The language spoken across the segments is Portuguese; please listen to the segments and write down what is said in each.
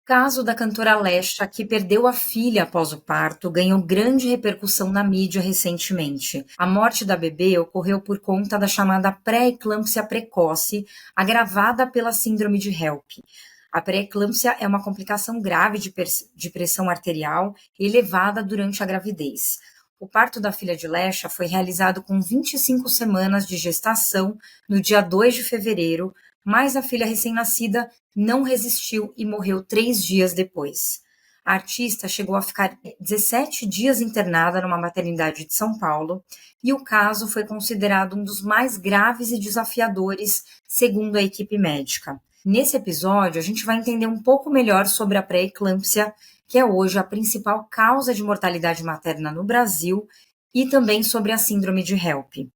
Caso da cantora Lesha, que perdeu a filha após o parto, ganhou grande repercussão na mídia recentemente. A morte da bebê ocorreu por conta da chamada pré-eclâmpsia precoce, agravada pela síndrome de HELP. A pré-eclâmpsia é uma complicação grave de pressão arterial elevada durante a gravidez. O parto da filha de Lesha foi realizado com 25 semanas de gestação no dia 2 de fevereiro, mas a filha recém-nascida não resistiu e morreu 3 dias depois. A artista chegou a ficar 17 dias internada numa maternidade de São Paulo e o caso foi considerado um dos mais graves e desafiadores, segundo a equipe médica. Nesse episódio, a gente vai entender um pouco melhor sobre a pré-eclâmpsia, que é hoje a principal causa de mortalidade materna no Brasil, e também sobre a síndrome de HELP.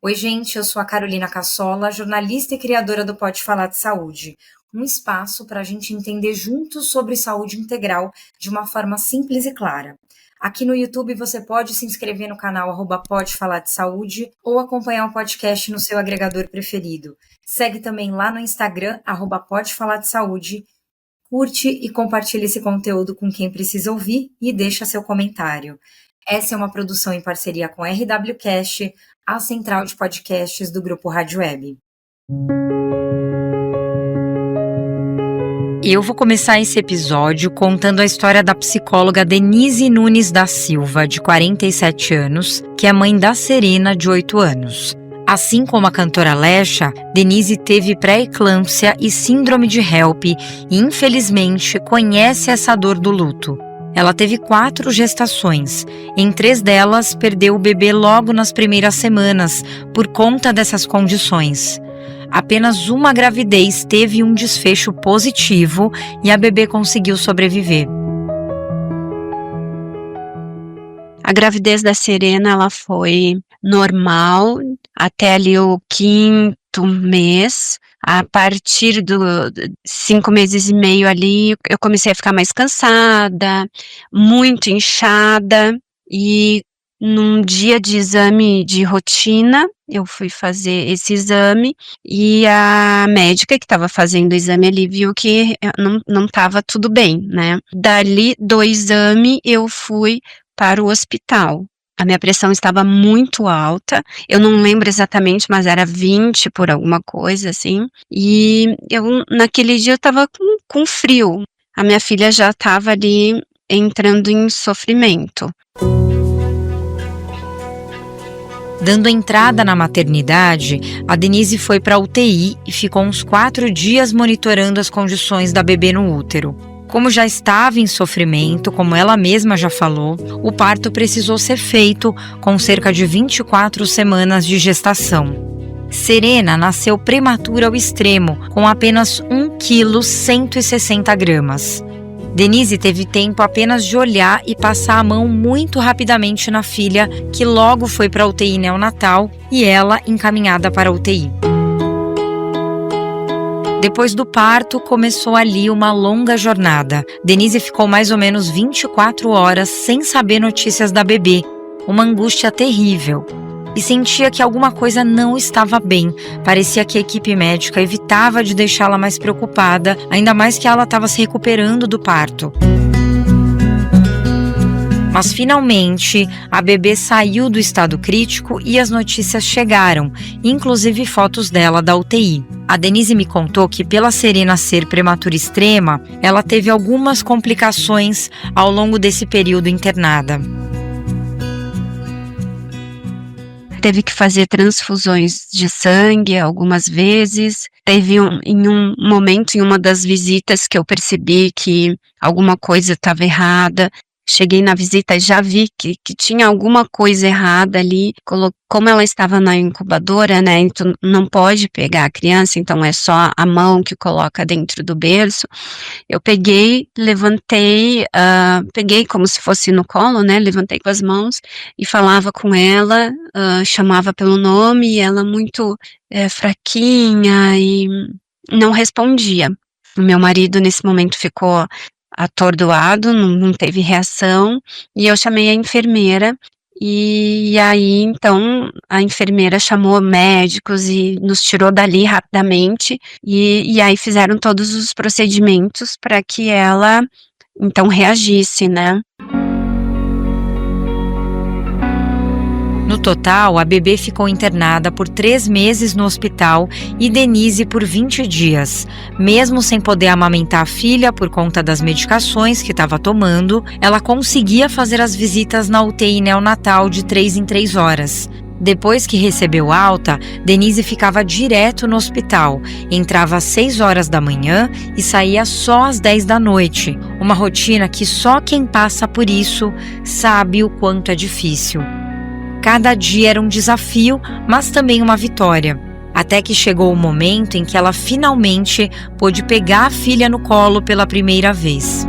Oi, gente, eu sou a Carolina Cassola, jornalista e criadora do Pode Falar de Saúde, um espaço para a gente entender juntos sobre saúde integral de uma forma simples e clara. Aqui no YouTube você pode se inscrever no canal @Pode Falar de Saúde ou acompanhar o podcast no seu agregador preferido. Segue também lá no Instagram, @Pode Falar de Saúde. Curte e compartilhe esse conteúdo com quem precisa ouvir e deixa seu comentário. Essa é uma produção em parceria com a RWCast, a central de podcasts do Grupo Rádio Web. Eu vou começar esse episódio contando a história da psicóloga Denise Nunes da Silva, de 47 anos, que é mãe da Serena, de 8 anos. Assim como a cantora Lesha, Denise teve pré-eclâmpsia e síndrome de HELP e, infelizmente, conhece essa dor do luto. Ela teve 4 gestações. Em 3 delas, perdeu o bebê logo nas primeiras semanas, por conta dessas condições. Apenas uma gravidez teve um desfecho positivo e a bebê conseguiu sobreviver. A gravidez da Serena, ela foi normal até ali o 5º mês. A partir do 5 meses e meio ali, eu comecei a ficar mais cansada, muito inchada, e num dia de exame de rotina, eu fui fazer esse exame e a médica que estava fazendo o exame ali viu que não estava tudo bem, né? Dali do exame eu fui para o hospital. A minha pressão estava muito alta, eu não lembro exatamente, mas era 20 por alguma coisa, assim, e naquele dia eu estava com frio. A minha filha já estava ali entrando em sofrimento. Dando entrada na maternidade, a Denise foi para a UTI e ficou uns 4 dias monitorando as condições da bebê no útero. Como já estava em sofrimento, como ela mesma já falou, o parto precisou ser feito com cerca de 24 semanas de gestação. Serena nasceu prematura ao extremo, com apenas 1 kg 160 gramas. Denise teve tempo apenas de olhar e passar a mão muito rapidamente na filha, que logo foi para a UTI neonatal e ela encaminhada para a UTI. Depois do parto, começou ali uma longa jornada. Denise ficou mais ou menos 24 horas sem saber notícias da bebê, uma angústia terrível. E sentia que alguma coisa não estava bem. Parecia que a equipe médica evitava de deixá-la mais preocupada, ainda mais que ela estava se recuperando do parto. Mas finalmente, a bebê saiu do estado crítico e as notícias chegaram, inclusive fotos dela da UTI. A Denise me contou que, pela Serena ser prematura extrema, ela teve algumas complicações ao longo desse período internada. Teve que fazer transfusões de sangue algumas vezes. Teve em um momento, em uma das visitas, que eu percebi que alguma coisa estava errada. Cheguei na visita e já vi que tinha alguma coisa errada ali. Como ela estava na incubadora, né, então não pode pegar a criança, então é só a mão que coloca dentro do berço. Eu peguei, levantei, peguei como se fosse no colo, né, levantei com as mãos e falava com ela, chamava pelo nome, e ela muito fraquinha e não respondia. O meu marido nesse momento ficou atordoado, não teve reação, e eu chamei a enfermeira E aí, então, a enfermeira chamou médicos e nos tirou dali rapidamente, e aí fizeram todos os procedimentos para que ela, então, reagisse, né? No total, a bebê ficou internada por 3 meses no hospital e Denise por 20 dias. Mesmo sem poder amamentar a filha por conta das medicações que estava tomando, ela conseguia fazer as visitas na UTI neonatal de 3 em 3 horas. Depois que recebeu alta, Denise ficava direto no hospital, entrava às 6 horas da manhã e saía só às 10 da noite. Uma rotina que só quem passa por isso sabe o quanto é difícil. Cada dia era um desafio, mas também uma vitória. Até que chegou o momento em que ela finalmente pôde pegar a filha no colo pela primeira vez.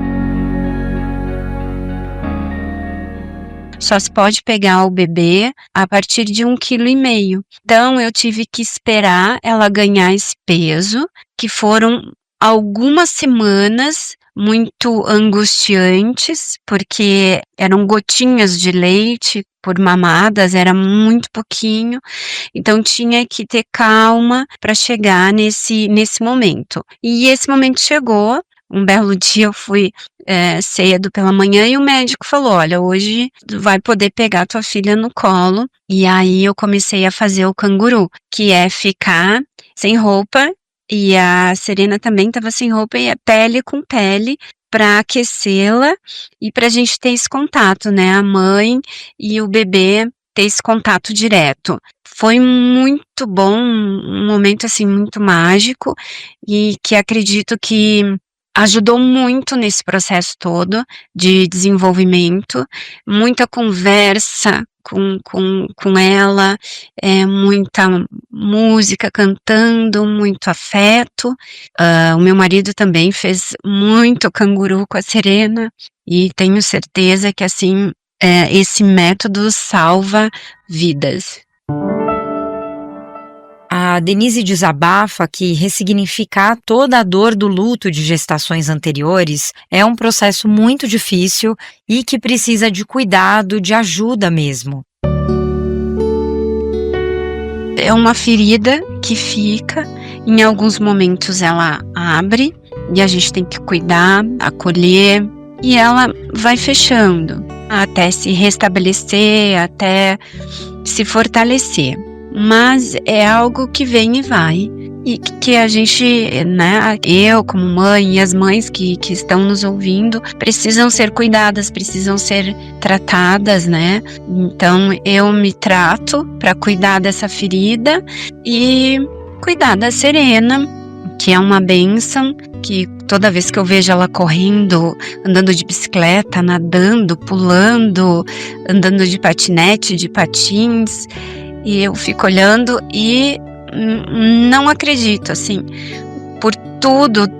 Só se pode pegar o bebê a partir de 1,5 kg. Então, eu tive que esperar ela ganhar esse peso, que foram algumas semanas muito angustiantes, porque eram gotinhas de leite por mamadas, era muito pouquinho, então tinha que ter calma para chegar nesse momento. E esse momento chegou. Um belo dia eu fui cedo pela manhã e o médico falou: olha, hoje tu vai poder pegar tua filha no colo. E aí eu comecei a fazer o canguru, que é ficar sem roupa, e a Serena também estava sem roupa, e é pele com pele para aquecê-la e para a gente ter esse contato, né? A mãe e o bebê ter esse contato direto. Foi muito bom, um momento assim muito mágico, e que acredito que ajudou muito nesse processo todo de desenvolvimento, muita conversa com ela, muita música cantando, muito afeto. O meu marido também fez muito canguru com a Serena, e tenho certeza que assim, esse método salva vidas. A Denise desabafa que ressignificar toda a dor do luto de gestações anteriores é um processo muito difícil e que precisa de cuidado, de ajuda mesmo. É uma ferida que fica, em alguns momentos ela abre e a gente tem que cuidar, acolher, e ela vai fechando até se restabelecer, até se fortalecer. Mas é algo que vem e vai, e que a gente, né, eu como mãe e as mães que estão nos ouvindo, precisam ser cuidadas, precisam ser tratadas, né? Então eu me trato para cuidar dessa ferida e cuidar da Serena, que é uma bênção, que toda vez que eu vejo ela correndo, andando de bicicleta, nadando, pulando, andando de patinete, de patins, e eu fico olhando e não acredito, assim, por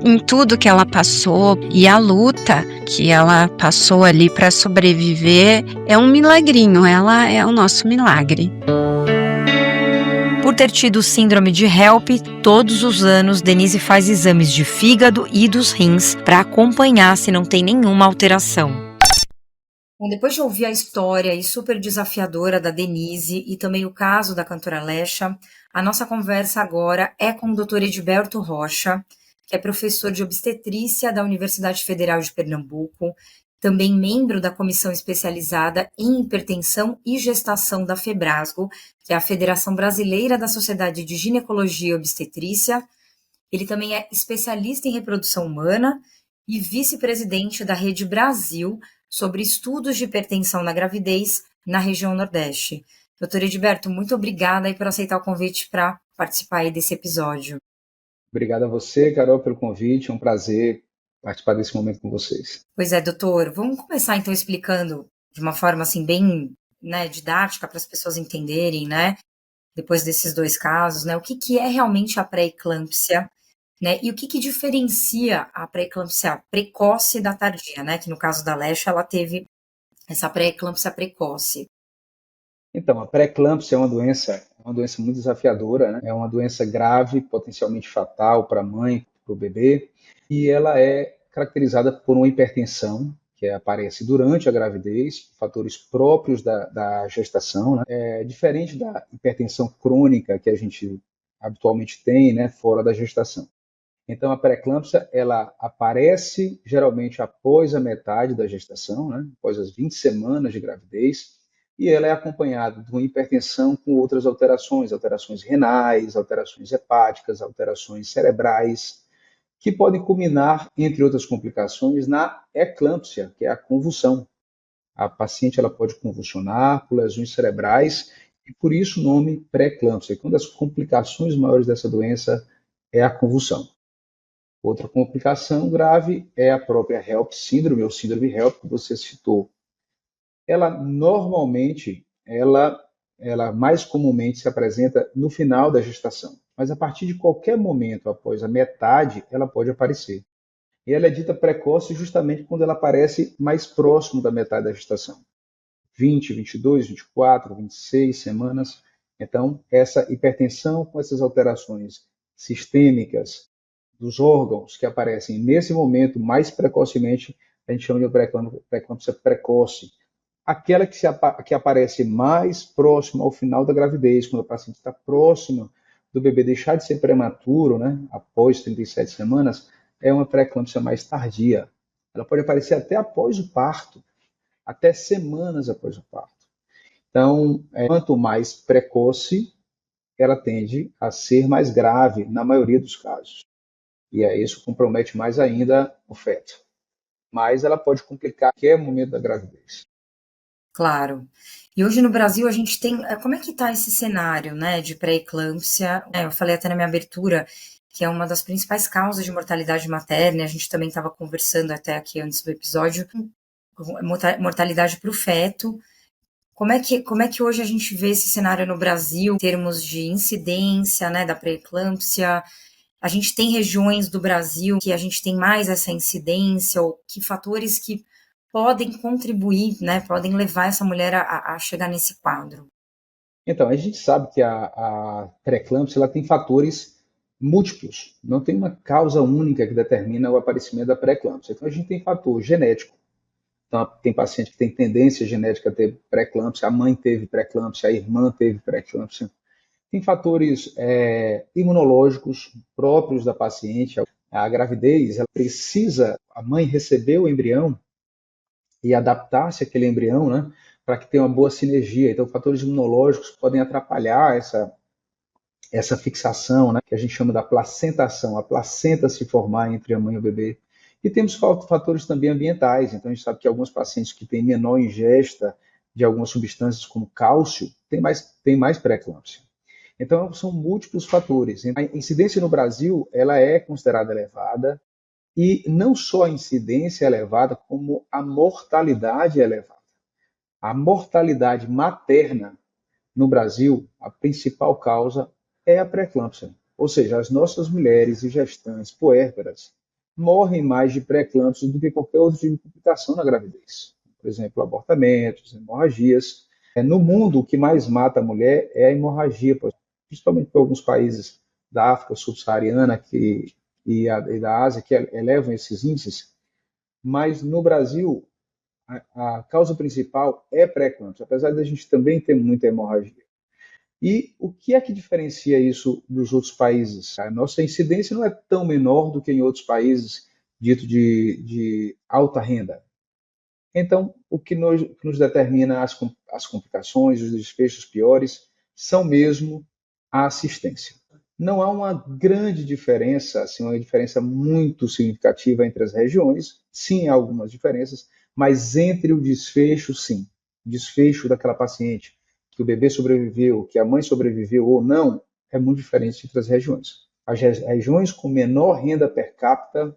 em tudo que ela passou, e a luta que ela passou ali para sobreviver, é um milagrinho, ela é o nosso milagre. Por ter tido síndrome de HELP, todos os anos Denise faz exames de fígado e dos rins para acompanhar se não tem nenhuma alteração. Bom, depois de ouvir a história e super desafiadora da Denise e também o caso da cantora Lecha, a nossa conversa agora é com o Dr. Edilberto Rocha, que é professor de obstetrícia da Universidade Federal de Pernambuco, também membro da comissão especializada em hipertensão e gestação da FEBRASGO, que é a Federação Brasileira da Sociedade de Ginecologia e Obstetrícia. Ele também é especialista em reprodução humana e vice-presidente da Rede Brasil sobre estudos de hipertensão na gravidez na região Nordeste. Doutor Edilberto, muito obrigada aí por aceitar o convite para participar aí desse episódio. Obrigado a você, Carol, pelo convite. É um prazer participar desse momento com vocês. Pois é, doutor. Vamos começar então explicando de uma forma assim bem, né, didática para as pessoas entenderem, né, depois desses dois casos, né, o que é realmente a pré-eclâmpsia, né, e o que diferencia a pré-eclâmpsia precoce da tardia, né, que no caso da Lecha ela teve essa pré-eclâmpsia precoce. Então, a pré-eclâmpsia é uma doença muito desafiadora, né? É uma doença grave, potencialmente fatal para a mãe, para o bebê, e ela é caracterizada por uma hipertensão, que aparece durante a gravidez, fatores próprios da gestação, né? É diferente da hipertensão crônica que a gente habitualmente tem, né, fora da gestação. Então, a pré-eclâmpsia, ela aparece geralmente após a metade da gestação, né, após as 20 semanas de gravidez, e ela é acompanhada de uma hipertensão com outras alterações, alterações renais, alterações hepáticas, alterações cerebrais, que podem culminar, entre outras complicações, na eclâmpsia, que é a convulsão. A paciente ela pode convulsionar por lesões cerebrais e por isso o nome pré-eclâmpsia. Uma das complicações maiores dessa doença é a convulsão. Outra complicação grave é a própria HELLP síndrome, ou síndrome HELLP, que você citou. Ela normalmente, ela mais comumente se apresenta no final da gestação, mas a partir de qualquer momento após a metade, ela pode aparecer. E ela é dita precoce justamente quando ela aparece mais próximo da metade da gestação. 20, 22, 24, 26 semanas. Então, essa hipertensão com essas alterações sistêmicas dos órgãos que aparecem nesse momento mais precocemente, a gente chama de pré-eclâmpsia precoce. Aquela que aparece mais próxima ao final da gravidez, quando o paciente está próximo do bebê deixar de ser prematuro, né, após 37 semanas, é uma pré-eclâmpsia mais tardia. Ela pode aparecer até após o parto, até semanas após o parto. Então, quanto mais precoce, ela tende a ser mais grave, na maioria dos casos. E aí isso compromete mais ainda o feto. Mas ela pode complicar a qualquer momento da gravidez. Claro. E hoje no Brasil a gente tem. Como é que está esse cenário, né, de pré-eclâmpsia? Eu falei até na minha abertura que é uma das principais causas de mortalidade materna. A gente também estava conversando até aqui antes do episódio. Mortalidade para o feto. Como é que hoje a gente vê esse cenário no Brasil, em termos de incidência, né, da pré-eclâmpsia? A gente tem regiões do Brasil que a gente tem mais essa incidência, ou que fatores que podem contribuir, né, podem levar essa mulher a chegar nesse quadro? Então, a gente sabe que a pré-eclâmpsia ela tem fatores múltiplos, não tem uma causa única que determina o aparecimento da pré-eclâmpsia. Então, a gente tem fator genético. Então, tem paciente que tem tendência genética a ter pré-eclâmpsia, a mãe teve pré-eclâmpsia, a irmã teve pré-eclâmpsia. Tem fatores imunológicos próprios da paciente. A gravidez, ela precisa, a mãe receber o embrião e adaptar-se àquele embrião, né, para que tenha uma boa sinergia. Então, fatores imunológicos podem atrapalhar essa fixação, né, que a gente chama da placentação, a placenta se formar entre a mãe e o bebê. E temos fatores também ambientais. Então, a gente sabe que alguns pacientes que têm menor ingesta de algumas substâncias, como cálcio, têm mais pré-eclâmpsia. Então, são múltiplos fatores. A incidência no Brasil ela é considerada elevada, e não só a incidência é elevada, como a mortalidade é elevada. A mortalidade materna no Brasil, a principal causa é a pré-eclâmpsia. Ou seja, as nossas mulheres e gestantes puérperas morrem mais de pré-eclâmpsia do que qualquer outro tipo de complicação na gravidez. Por exemplo, abortamentos, hemorragias. No mundo, o que mais mata a mulher é a hemorragia, principalmente por alguns países da África subsaariana e da Ásia que elevam esses índices. Mas no Brasil, a causa principal é pré-eclâmpsia, apesar de a gente também ter muita hemorragia. E o que é que diferencia isso dos outros países? A nossa incidência não é tão menor do que em outros países dito de alta renda. Então, o que nos determina as complicações, os desfechos piores, são mesmo a assistência. Não há uma grande diferença, assim, uma diferença muito significativa entre as regiões. Sim, há algumas diferenças, mas entre o desfecho, sim. O desfecho daquela paciente, que o bebê sobreviveu, que a mãe sobreviveu ou não, é muito diferente entre as regiões. As regiões com menor renda per capita,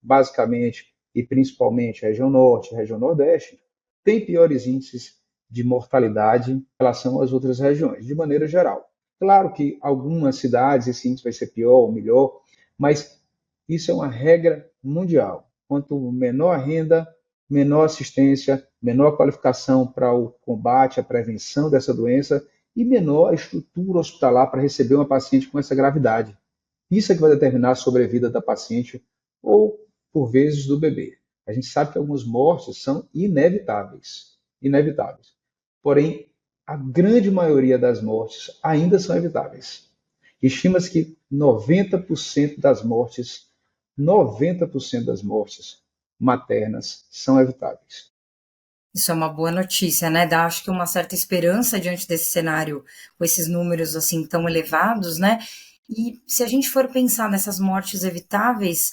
basicamente e principalmente a região norte, a região nordeste, têm piores índices de mortalidade em relação às outras regiões, de maneira geral. Claro que algumas cidades esse índice vai ser pior ou melhor, mas isso é uma regra mundial. Quanto menor a renda, menor assistência, menor qualificação para o combate, a prevenção dessa doença e menor a estrutura hospitalar para receber uma paciente com essa gravidade. Isso é que vai determinar a sobrevida da paciente ou, por vezes, do bebê. A gente sabe que algumas mortes são inevitáveis, inevitáveis. Porém, a grande maioria das mortes ainda são evitáveis. Estima-se que 90% das mortes, 90% das mortes maternas são evitáveis. Isso é uma boa notícia, né? Dá, acho que uma certa esperança diante desse cenário, com esses números assim tão elevados, né? E se a gente for pensar nessas mortes evitáveis,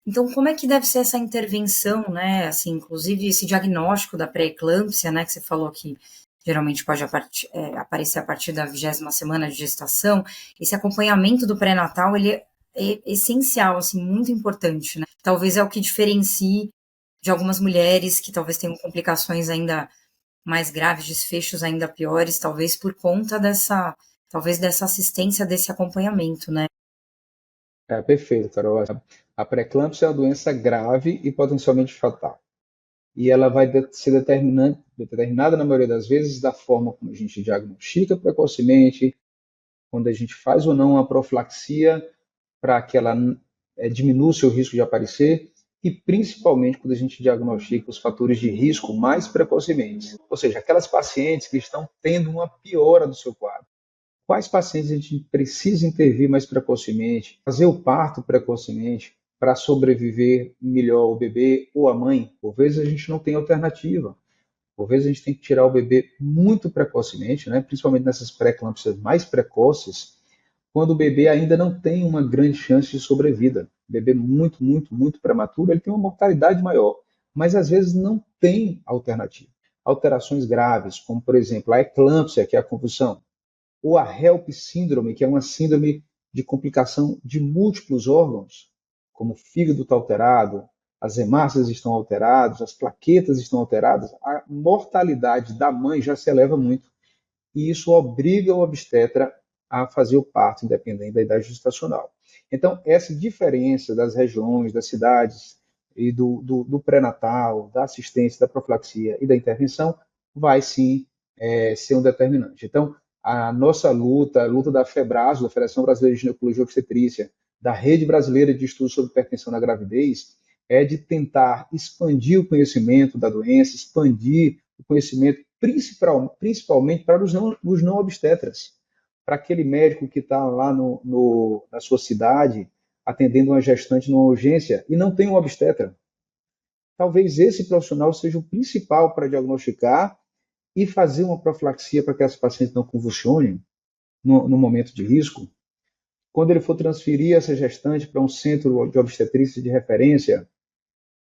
então como é que deve ser essa intervenção, né? Assim, inclusive esse diagnóstico da pré-eclâmpsia, né? Que você falou que geralmente pode aparecer a partir da 20ª semana de gestação. Esse acompanhamento do pré-natal, ele é essencial, assim, muito importante, né? Talvez é o que diferencie de algumas mulheres que talvez tenham complicações ainda mais graves, desfechos ainda piores, talvez por conta dessa assistência, desse acompanhamento, né? Perfeito, Carol. A pré-eclâmpsia é uma doença grave e potencialmente fatal. E ela vai ser determinada, na maioria das vezes, da forma como a gente diagnostica precocemente, quando a gente faz ou não uma profilaxia para que ela diminua o seu risco de aparecer, e principalmente quando a gente diagnostica os fatores de risco mais precocemente. Ou seja, aquelas pacientes que estão tendo uma piora do seu quadro. Quais pacientes a gente precisa intervir mais precocemente, fazer o parto precocemente para sobreviver melhor o bebê ou a mãe? Por vezes a gente não tem alternativa. Por vezes a gente tem que tirar o bebê muito precocemente, né? Principalmente nessas pré-eclâmpsias mais precoces, quando o bebê ainda não tem uma grande chance de sobrevida. O bebê muito, muito, muito prematuro, ele tem uma mortalidade maior, mas às vezes não tem alternativa. Alterações graves, como por exemplo a eclâmpsia, que é a convulsão, ou a HELP síndrome, que é uma síndrome de complicação de múltiplos órgãos, como o fígado está alterado, as hemácias estão alteradas, as plaquetas estão alteradas, a mortalidade da mãe já se eleva muito. E isso obriga o obstetra a fazer o parto, independente da idade gestacional. Então, essa diferença das regiões, das cidades, e do pré-natal, da assistência, da profilaxia e da intervenção, vai sim ser um determinante. Então, a nossa luta, a luta da FEBRASO, da Federação Brasileira de Ginecologia e Obstetrícia, da Rede Brasileira de Estudos sobre Hipertensão na Gravidez, é de tentar expandir o conhecimento da doença, expandir o conhecimento, principalmente para os não obstetras, para aquele médico que está lá na sua cidade, atendendo uma gestante numa urgência e não tem um obstetra. Talvez esse profissional seja o principal para diagnosticar e fazer uma profilaxia para que as pacientes não convulsionem no momento de risco. Quando ele for transferir essa gestante para um centro de obstetrícia de referência,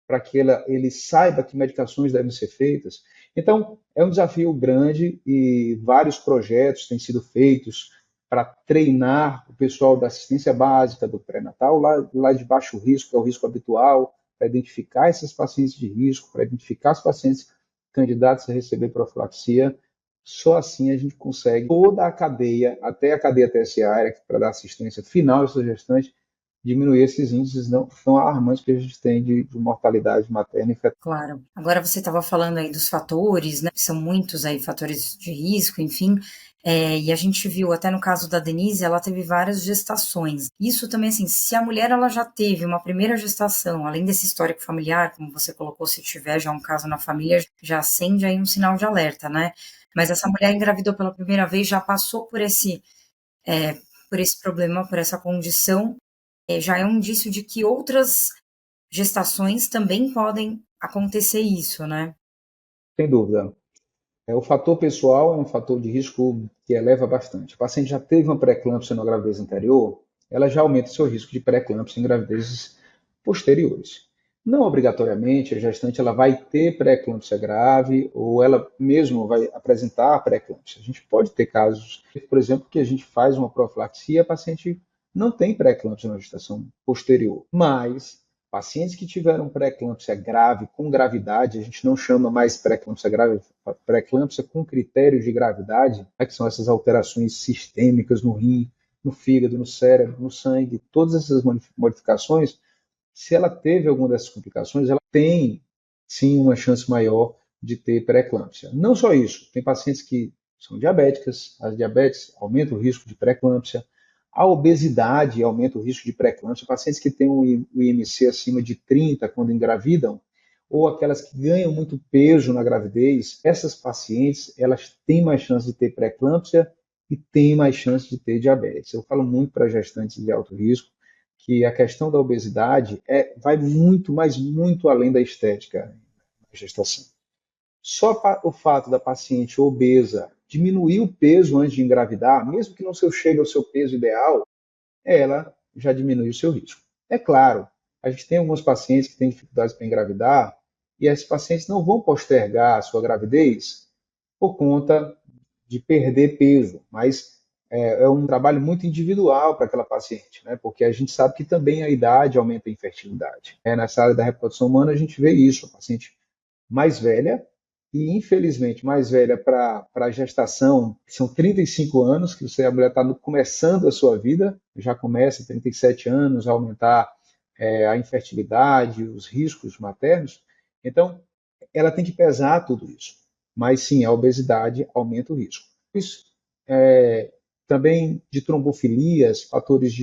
para que ele saiba que medicações devem ser feitas. Então, é um desafio grande e vários projetos têm sido feitos para treinar o pessoal da assistência básica do pré-natal, lá de baixo risco, que é o risco habitual, para identificar esses pacientes de risco, para identificar os pacientes candidatos a receber profilaxia. Só assim a gente consegue toda a cadeia, até a cadeia terciária, para dar assistência final a essa gestante, diminuir esses índices não tão alarmantes que a gente tem de mortalidade materna e fetal. Claro. Agora você estava falando aí dos fatores, né? São muitos aí fatores de risco, enfim. E a gente viu, até no caso da Denise, ela teve várias gestações. Isso também, assim, se a mulher ela já teve uma primeira gestação, além desse histórico familiar, como você colocou, se tiver já um caso na família, já acende aí um sinal de alerta, né? Mas essa mulher engravidou pela primeira vez, já passou por esse problema, por essa condição, já é um indício de que outras gestações também podem acontecer isso, né? Sem dúvida. O fator pessoal é um fator de risco que eleva bastante. O paciente já teve uma pré-eclâmpsia na gravidez anterior, ela já aumenta o seu risco de pré-eclâmpsia em gravidezes posteriores. Não obrigatoriamente a gestante ela vai ter pré-eclâmpsia grave ou ela mesma vai apresentar pré-eclâmpsia. A gente pode ter casos, por exemplo, que a gente faz uma profilaxia e a paciente não tem pré-eclâmpsia na gestação posterior, mas pacientes que tiveram pré-eclâmpsia grave com gravidade, a gente não chama mais pré-eclâmpsia grave, pré-eclâmpsia com critérios de gravidade, né, que são essas alterações sistêmicas no rim, no fígado, no cérebro, no sangue, todas essas modificações. Se ela teve alguma dessas complicações, ela tem sim uma chance maior de ter pré-eclâmpsia. Não só isso, tem pacientes que são diabéticas, as diabetes aumentam o risco de pré-eclâmpsia, a obesidade aumenta o risco de pré-eclâmpsia. Pacientes que têm o IMC acima de 30 quando engravidam, ou aquelas que ganham muito peso na gravidez, essas pacientes, elas têm mais chance de ter pré-eclâmpsia e têm mais chance de ter diabetes. Eu falo muito para gestantes de alto risco que a questão da obesidade vai muito, mas muito além da estética na gestação. Só o fato da paciente obesa diminuir o peso antes de engravidar, mesmo que não chegue ao seu peso ideal, ela já diminui o seu risco. É claro, a gente tem alguns pacientes que têm dificuldades para engravidar e esses pacientes não vão postergar a sua gravidez por conta de perder peso, mas é um trabalho muito individual para aquela paciente, né? Porque a gente sabe que também a idade aumenta a infertilidade. Nessa área da reprodução humana a gente vê isso, a paciente mais velha e, infelizmente, mais velha para a gestação, são 35 anos, que a mulher está começando a sua vida, já começa 37 anos a aumentar a infertilidade, os riscos maternos. Então, ela tem que pesar tudo isso. Mas, sim, a obesidade aumenta o risco. Isso, também de trombofilias, fatores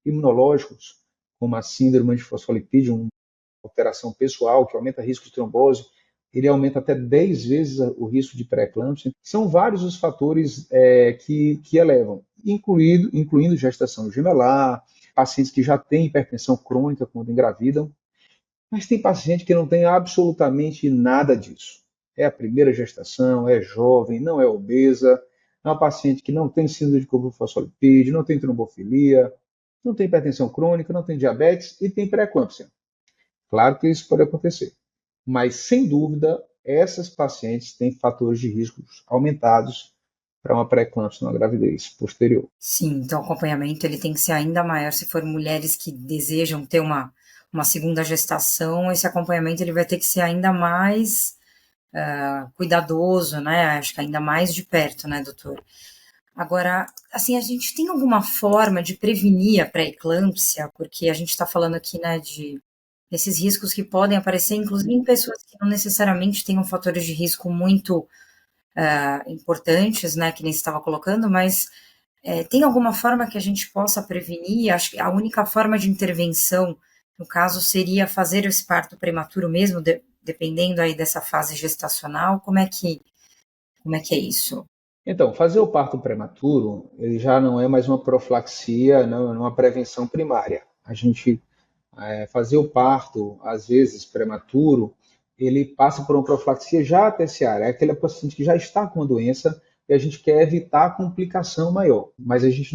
imunológicos, como a síndrome de fosfolipídio, uma alteração pessoal que aumenta o risco de trombose, ele aumenta até 10 vezes o risco de pré-eclâmpsia. São vários os fatores que elevam, incluindo gestação gemelar, pacientes que já têm hipertensão crônica quando engravidam, mas tem paciente que não tem absolutamente nada disso. É a primeira gestação, é jovem, não é obesa, é uma paciente que não tem síndrome de fosfolipídio, não tem trombofilia, não tem hipertensão crônica, não tem diabetes e tem pré-eclâmpsia. Claro que isso pode acontecer, mas sem dúvida essas pacientes têm fatores de riscos aumentados para uma pré-eclâmpsia na gravidez posterior. Sim, então o acompanhamento ele tem que ser ainda maior se for mulheres que desejam ter uma segunda gestação, esse acompanhamento ele vai ter que ser ainda mais cuidadoso, né? Acho que ainda mais de perto, né, doutor? Agora, assim, a gente tem alguma forma de prevenir a pré-eclâmpsia? Porque a gente está falando aqui, né, de esses riscos que podem aparecer, inclusive em pessoas que não necessariamente tenham fatores de risco muito importantes, né, que nem você estava colocando, mas tem alguma forma que a gente possa prevenir? Acho que a única forma de intervenção, no caso, seria fazer esse parto prematuro mesmo, dependendo aí dessa fase gestacional. Como é que é isso? Então, fazer o parto prematuro, ele já não é mais uma profilaxia, não é uma prevenção primária. A gente fazer o parto, às vezes, prematuro, ele passa por uma profilaxia já terciária. É aquele paciente que já está com a doença e a gente quer evitar a complicação maior. Mas a gente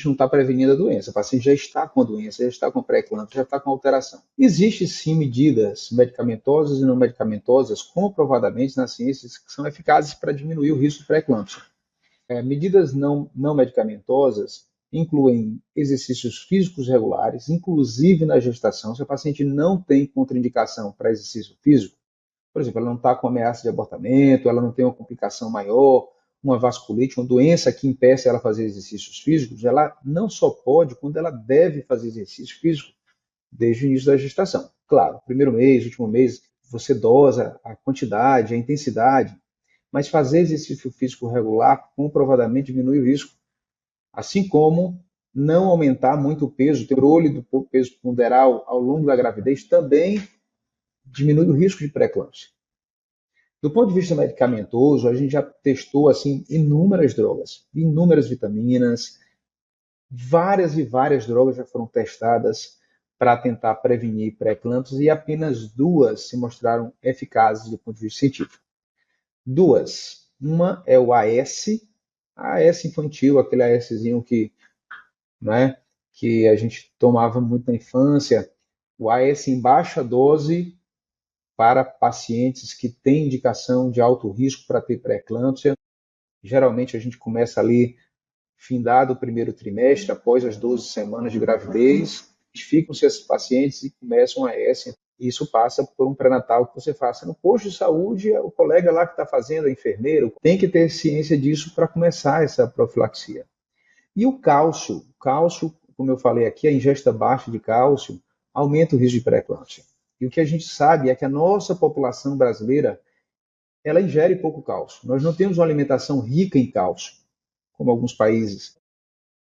não está prevenindo a doença. O paciente já está com a doença, já está com pré-eclâmpsia, já está com alteração. Existem, sim, medidas medicamentosas e não medicamentosas, comprovadamente na ciência, que são eficazes para diminuir o risco de pré-eclâmpsia. Medidas não medicamentosas incluem exercícios físicos regulares, inclusive na gestação. Se a paciente não tem contraindicação para exercício físico, por exemplo, ela não está com ameaça de abortamento, ela não tem uma complicação maior, uma vasculite, uma doença que impeça ela fazer exercícios físicos, ela não só pode, quando ela deve fazer exercício físico desde o início da gestação. Claro, primeiro mês, último mês, você dosa a quantidade, a intensidade, mas fazer exercício físico regular comprovadamente diminui o risco, assim como não aumentar muito o peso, ter controle do peso ponderal ao longo da gravidez também diminui o risco de pré-eclâmpsia. Do ponto de vista medicamentoso, a gente já testou assim inúmeras drogas, inúmeras vitaminas, várias e várias drogas já foram testadas para tentar prevenir pré-eclâmpsias e apenas 2 se mostraram eficazes do ponto de vista científico. 2. Uma é o AS infantil, aquele ASzinho que a gente tomava muito na infância, o AS em baixa dose para pacientes que têm indicação de alto risco para ter pré-eclâmpsia. Geralmente a gente começa ali findado o primeiro trimestre, após as 12 semanas de gravidez, ficam-se esses pacientes e começam a AS. Isso passa por um pré-natal que você faça no posto de saúde, o colega lá que está fazendo, a enfermeira, tem que ter ciência disso para começar essa profilaxia. E o cálcio, como eu falei aqui, a ingesta baixa de cálcio aumenta o risco de pré-eclâmpsia. E o que a gente sabe é que a nossa população brasileira, ela ingere pouco cálcio. Nós não temos uma alimentação rica em cálcio, como alguns países.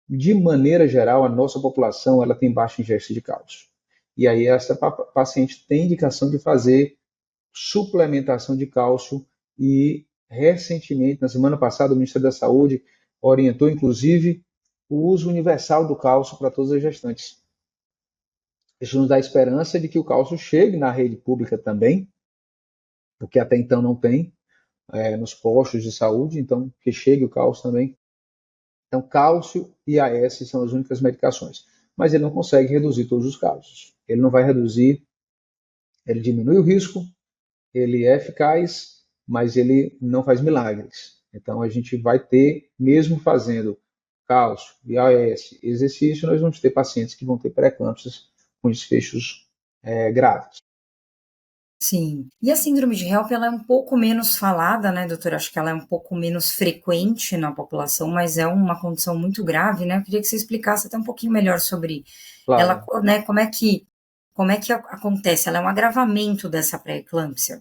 De maneira geral, a nossa população ela tem baixa ingesta de cálcio. E aí essa paciente tem indicação de fazer suplementação de cálcio e recentemente, na semana passada, o Ministério da Saúde orientou, inclusive, o uso universal do cálcio para todas as gestantes. Isso nos dá esperança de que o cálcio chegue na rede pública também, porque até então não tem, nos postos de saúde, então que chegue o cálcio também. Então, cálcio e AS são as únicas medicações. Mas ele não consegue reduzir todos os casos. Ele não vai reduzir, ele diminui o risco, ele é eficaz, mas ele não faz milagres. Então, a gente vai ter, mesmo fazendo cálcio, AS, exercício, nós vamos ter pacientes que vão ter pré-eclâmpsias com desfechos graves. Sim. E a síndrome de HELP, ela é um pouco menos falada, né, doutora? Acho que ela é um pouco menos frequente na população, mas é uma condição muito grave, né? Eu queria que você explicasse até um pouquinho melhor sobre ela, Claro. né, como é que acontece? Ela é um agravamento dessa pré-eclâmpsia?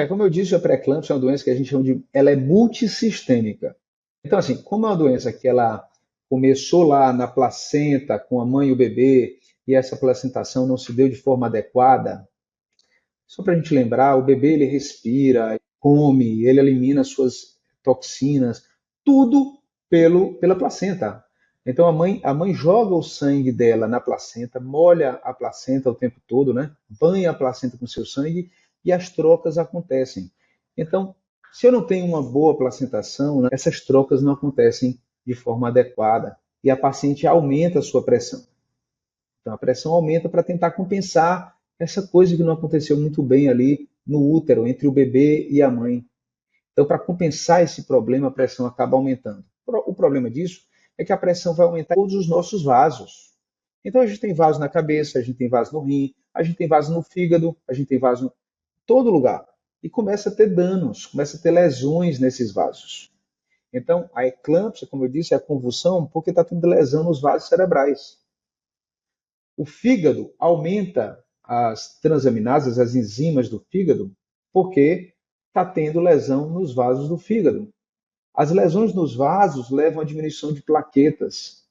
Como eu disse, a pré-eclâmpsia é uma doença que a gente chama de, ela é multissistêmica. Então, assim, como é uma doença que ela começou lá na placenta, com a mãe e o bebê, e essa placentação não se deu de forma adequada, só para a gente lembrar, o bebê ele respira, come, ele elimina suas toxinas, tudo pela placenta. Então a mãe joga o sangue dela na placenta, molha a placenta o tempo todo, né? Banha a placenta com seu sangue e as trocas acontecem. Então, se eu não tenho uma boa placentação, né, essas trocas não acontecem de forma adequada e a paciente aumenta a sua pressão. Então a pressão aumenta para tentar compensar essa coisa que não aconteceu muito bem ali no útero, entre o bebê e a mãe. Então, para compensar esse problema, a pressão acaba aumentando. O problema disso é que a pressão vai aumentar em todos os nossos vasos. Então, a gente tem vaso na cabeça, a gente tem vaso no rim, a gente tem vaso no fígado, a gente tem vaso em todo lugar. E começa a ter danos, começa a ter lesões nesses vasos. Então, a eclâmpsia, como eu disse, é a convulsão porque está tendo lesão nos vasos cerebrais. O fígado aumenta as transaminases, as enzimas do fígado, porque está tendo lesão nos vasos do fígado. As lesões nos vasos levam à diminuição de plaquetas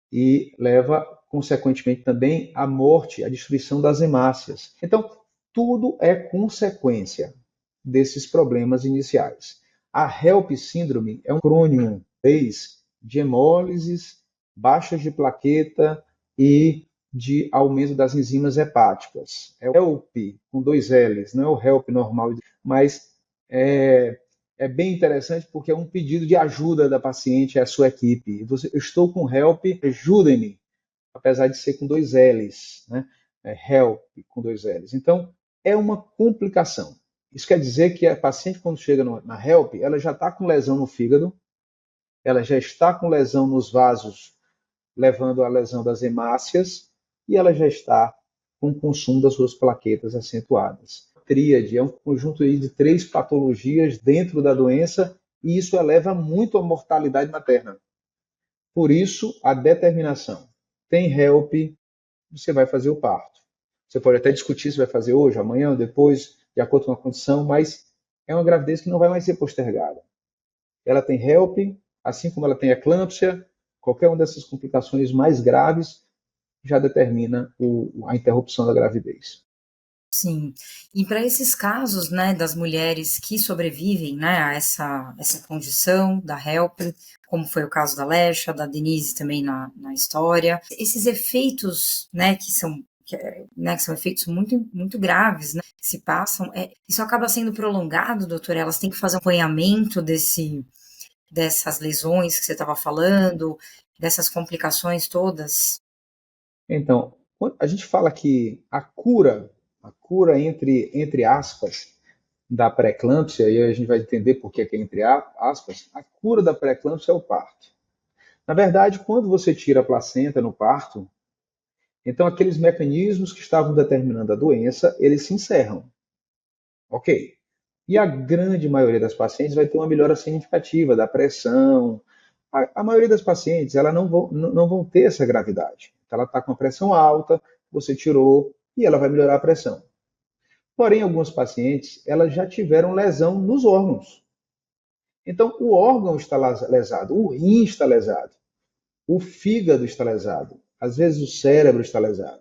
e leva, consequentemente, também à morte, à destruição das hemácias. Então, tudo é consequência desses problemas iniciais. A HELP síndrome é um acrônimo de hemólises, baixas de plaqueta e de aumento das enzimas hepáticas. É o HELP com 2 L's, não é o HELP normal, mas é bem interessante porque é um pedido de ajuda da paciente à sua equipe. Eu estou com HELP, ajudem-me, apesar de ser com 2 L's, né? HELP com 2 L's. Então, é uma complicação. Isso quer dizer que a paciente, quando chega na HELP, ela já está com lesão no fígado, ela já está com lesão nos vasos, levando à lesão das hemácias, e ela já está com o consumo das suas plaquetas acentuadas. A tríade é um conjunto de 3 patologias dentro da doença, e isso eleva muito a mortalidade materna. Por isso, a determinação. Tem HELP, você vai fazer o parto. Você pode até discutir se vai fazer hoje, amanhã, depois, de acordo com a condição, mas é uma gravidez que não vai mais ser postergada. Ela tem HELP, assim como ela tem eclâmpsia, qualquer uma dessas complicações mais graves já determina a interrupção da gravidez. Sim. E para esses casos, né, das mulheres que sobrevivem, né, a essa condição da HELP, como foi o caso da Lecha, da Denise também na história, esses efeitos, né, que são efeitos muito, muito graves, né, que se passam, isso acaba sendo prolongado, doutora? Elas têm que fazer um acompanhamento dessas lesões que você estava falando, dessas complicações todas? Então, quando a gente fala que a cura entre aspas, da pré-eclâmpsia, e aí a gente vai entender por que é entre aspas, a cura da pré-eclâmpsia é o parto. Na verdade, quando você tira a placenta no parto, então aqueles mecanismos que estavam determinando a doença, eles se encerram. Ok. E a grande maioria das pacientes vai ter uma melhora significativa da pressão. A maioria das pacientes, elas não vão ter essa gravidade. Ela está com a pressão alta, você tirou e ela vai melhorar a pressão. Porém, alguns pacientes, elas já tiveram lesão nos órgãos. Então, o órgão está lesado, o rim está lesado, o fígado está lesado, às vezes o cérebro está lesado.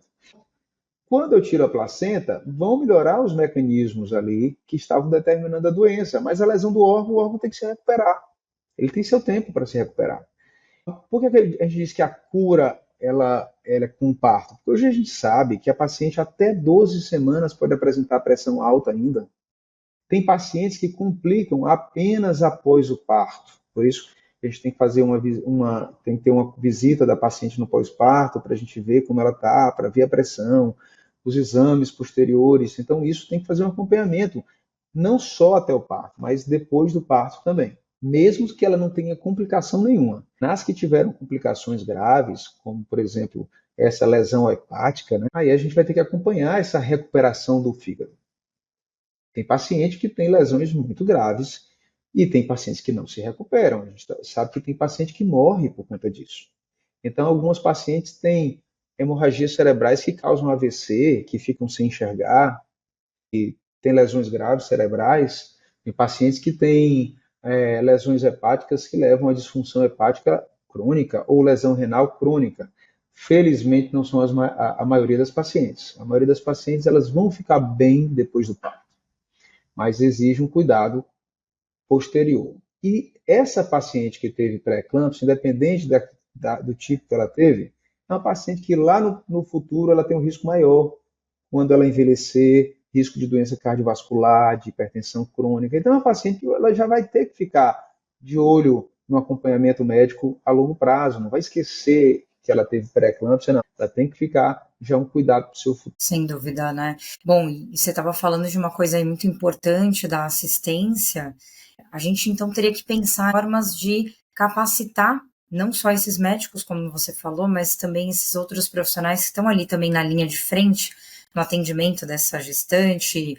Quando eu tiro a placenta, vão melhorar os mecanismos ali que estavam determinando a doença, mas a lesão do órgão, o órgão tem que se recuperar. Ele tem seu tempo para se recuperar. Por que a gente diz que a cura ela é com parto? Porque hoje a gente sabe que a paciente até 12 semanas pode apresentar pressão alta ainda. Tem pacientes que complicam apenas após o parto. Por isso, a gente tem que fazer tem que ter uma visita da paciente no pós-parto para a gente ver como ela está, para ver a pressão, os exames posteriores. Então, isso tem que fazer um acompanhamento, não só até o parto, mas depois do parto também. Mesmo que ela não tenha complicação nenhuma. Nas que tiveram complicações graves, como, por exemplo, essa lesão hepática, né? Aí a gente vai ter que acompanhar essa recuperação do fígado. Tem paciente que tem lesões muito graves e tem pacientes que não se recuperam. A gente sabe que tem paciente que morre por conta disso. Então, alguns pacientes têm hemorragias cerebrais que causam AVC, que ficam sem enxergar, e tem lesões graves cerebrais, tem pacientes que têm lesões hepáticas que levam à disfunção hepática crônica ou lesão renal crônica. Felizmente, não são a maioria das pacientes. A maioria das pacientes elas vão ficar bem depois do parto, mas exige um cuidado posterior. E essa paciente que teve pré-eclâmpsia, independente do tipo que ela teve, é uma paciente que lá no futuro ela tem um risco maior quando ela envelhecer, risco de doença cardiovascular, de hipertensão crônica. Então, é uma paciente que ela já vai ter que ficar de olho no acompanhamento médico a longo prazo, não vai esquecer que ela teve pré-eclâmpsia, não. Ela tem que ficar já um cuidado para o seu futuro. Sem dúvida, né? Bom, e você estava falando de uma coisa aí muito importante da assistência. A gente, então, teria que pensar em formas de capacitar não só esses médicos, como você falou, mas também esses outros profissionais que estão ali também na linha de frente no atendimento dessa gestante,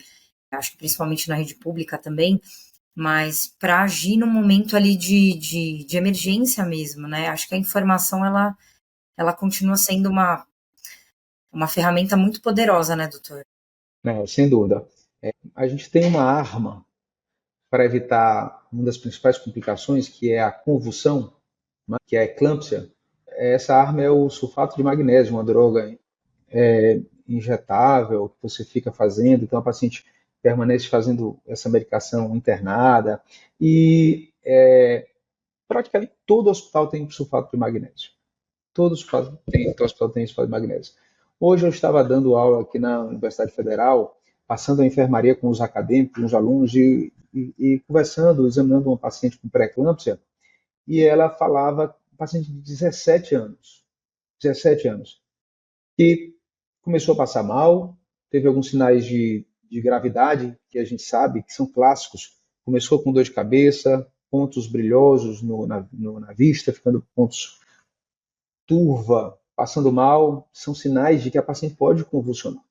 acho que principalmente na rede pública também, mas para agir no momento ali de emergência mesmo, né? Acho que a informação, ela continua sendo uma ferramenta muito poderosa, né, doutor? Sem dúvida. A gente tem uma arma para evitar uma das principais complicações, que é a convulsão, né, que é a eclâmpsia. Essa arma é o sulfato de magnésio, uma droga injetável que você fica fazendo. Então, a paciente permanece fazendo essa medicação internada e praticamente todo hospital tem sulfato de magnésio. Todo hospital tem sulfato de magnésio. Hoje eu estava dando aula aqui na Universidade Federal, passando a enfermaria com os acadêmicos, com os alunos e conversando, examinando uma paciente com pré-eclâmpsia, e ela falava, paciente de 17 anos, que começou a passar mal, teve alguns sinais de gravidade, que a gente sabe que são clássicos. Começou com dor de cabeça, pontos brilhosos na vista, ficando pontos turva, passando mal, são sinais de que a paciente pode convulsionar.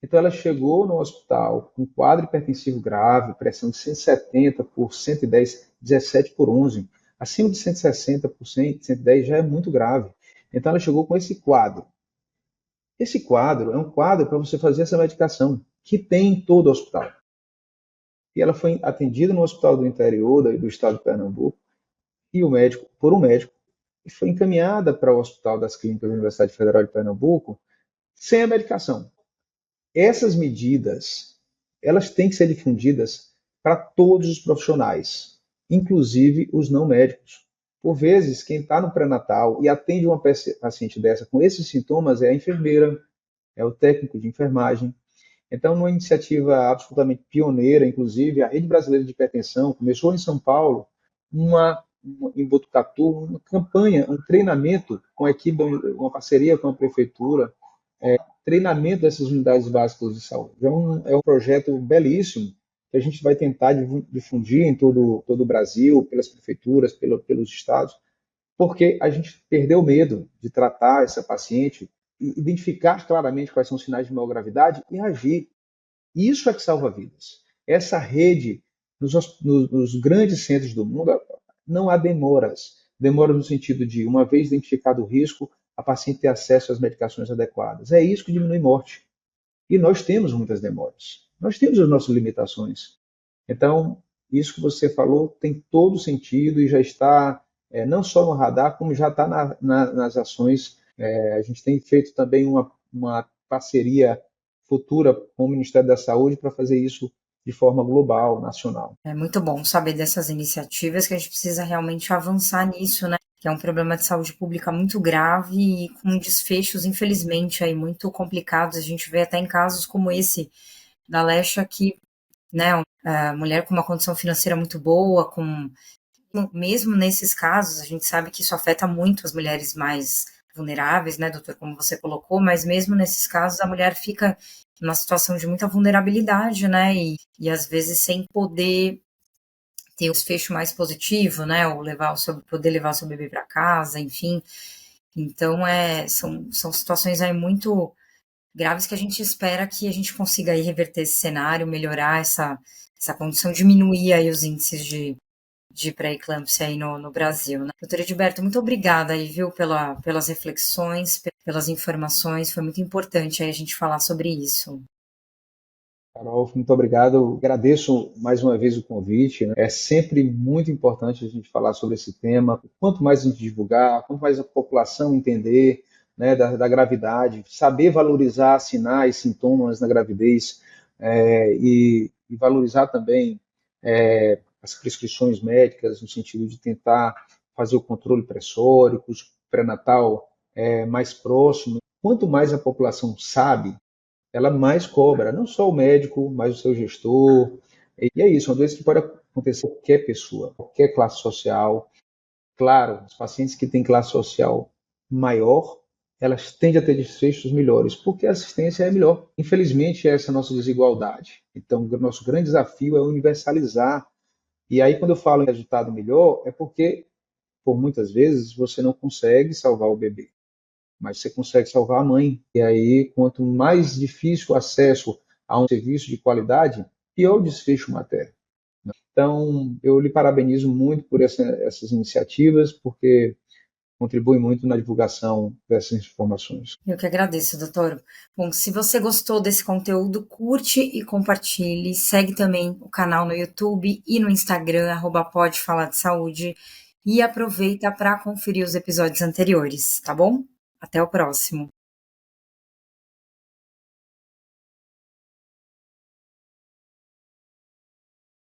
Então ela chegou no hospital com quadro hipertensivo grave, pressão de 170 por 110, 17 por 11. Acima de 160 por 110 já é muito grave. Então ela chegou com esse quadro. Esse quadro é um quadro para você fazer essa medicação, que tem em todo o hospital. E ela foi atendida no hospital do interior do estado de Pernambuco, e por um médico, e foi encaminhada para o Hospital das Clínicas da Universidade Federal de Pernambuco sem a medicação. Essas medidas, elas têm que ser difundidas para todos os profissionais, inclusive os não médicos. Por vezes, quem está no pré-natal e atende uma paciente dessa com esses sintomas é a enfermeira, é o técnico de enfermagem. Então, numa iniciativa absolutamente pioneira, inclusive, a Rede Brasileira de Hipertensão começou em São Paulo, em Botucatu, uma campanha, um treinamento com a equipe, uma parceria com a prefeitura, treinamento dessas unidades básicas de saúde. É um projeto belíssimo que a gente vai tentar difundir em todo o Brasil, pelas prefeituras, pelos estados, porque a gente perdeu o medo de tratar essa paciente, identificar claramente quais são os sinais de maior gravidade e agir. Isso é que salva vidas. Essa rede, nos grandes centros do mundo, não há demoras. Demoras no sentido de, uma vez identificado o risco, a paciente ter acesso às medicações adequadas. É isso que diminui morte. E nós temos muitas demoras. Nós temos as nossas limitações. Então, isso que você falou tem todo sentido e já está não só no radar, como já está nas ações. A gente tem feito também uma parceria futura com o Ministério da Saúde para fazer isso de forma global, nacional. É muito bom saber dessas iniciativas, que a gente precisa realmente avançar nisso, né? Que é um problema de saúde pública muito grave e com desfechos, infelizmente, aí muito complicados. A gente vê até em casos como esse da Lesha, que, né, a mulher com uma condição financeira muito boa, mesmo nesses casos, a gente sabe que isso afeta muito as mulheres mais vulneráveis, né, doutor, como você colocou, mas mesmo nesses casos a mulher fica numa situação de muita vulnerabilidade, né, e às vezes sem poder ter o desfecho mais positivo, né, ou poder levar o seu bebê para casa, enfim. Então, são situações aí muito graves que a gente espera que a gente consiga aí reverter esse cenário, melhorar essa condição, diminuir aí os índices de pré-eclâmpsia aí no Brasil, né? Doutora Edilberto, muito obrigada aí, viu, pelas reflexões, pelas informações, foi muito importante aí a gente falar sobre isso. Carol, muito obrigado. Agradeço mais uma vez o convite, né? É sempre muito importante a gente falar sobre esse tema. Quanto mais a gente divulgar, quanto mais a população entender, né, da gravidade, saber valorizar sinais, sintomas na gravidez, e valorizar também as prescrições médicas, no sentido de tentar fazer o controle pressórico, pré-natal mais próximo. Quanto mais a população sabe, ela mais cobra, não só o médico, mas o seu gestor. E é isso, uma doença que pode acontecer com qualquer pessoa, qualquer classe social. Claro, os pacientes que têm classe social maior, elas tendem a ter desfechos melhores, porque a assistência é melhor. Infelizmente, essa é a nossa desigualdade. Então, o nosso grande desafio é universalizar. E aí, quando eu falo em resultado melhor, é porque, por muitas vezes, você não consegue salvar o bebê, mas você consegue salvar a mãe. E aí, quanto mais difícil o acesso a um serviço de qualidade, pior o desfecho materno. Então, eu lhe parabenizo muito por essas iniciativas, porque contribui muito na divulgação dessas informações. Eu que agradeço, doutor. Bom, se você gostou desse conteúdo, curte e compartilhe. Segue também o canal no YouTube e no Instagram, @pode falar de saúde. E aproveita para conferir os episódios anteriores, tá bom? Até o próximo.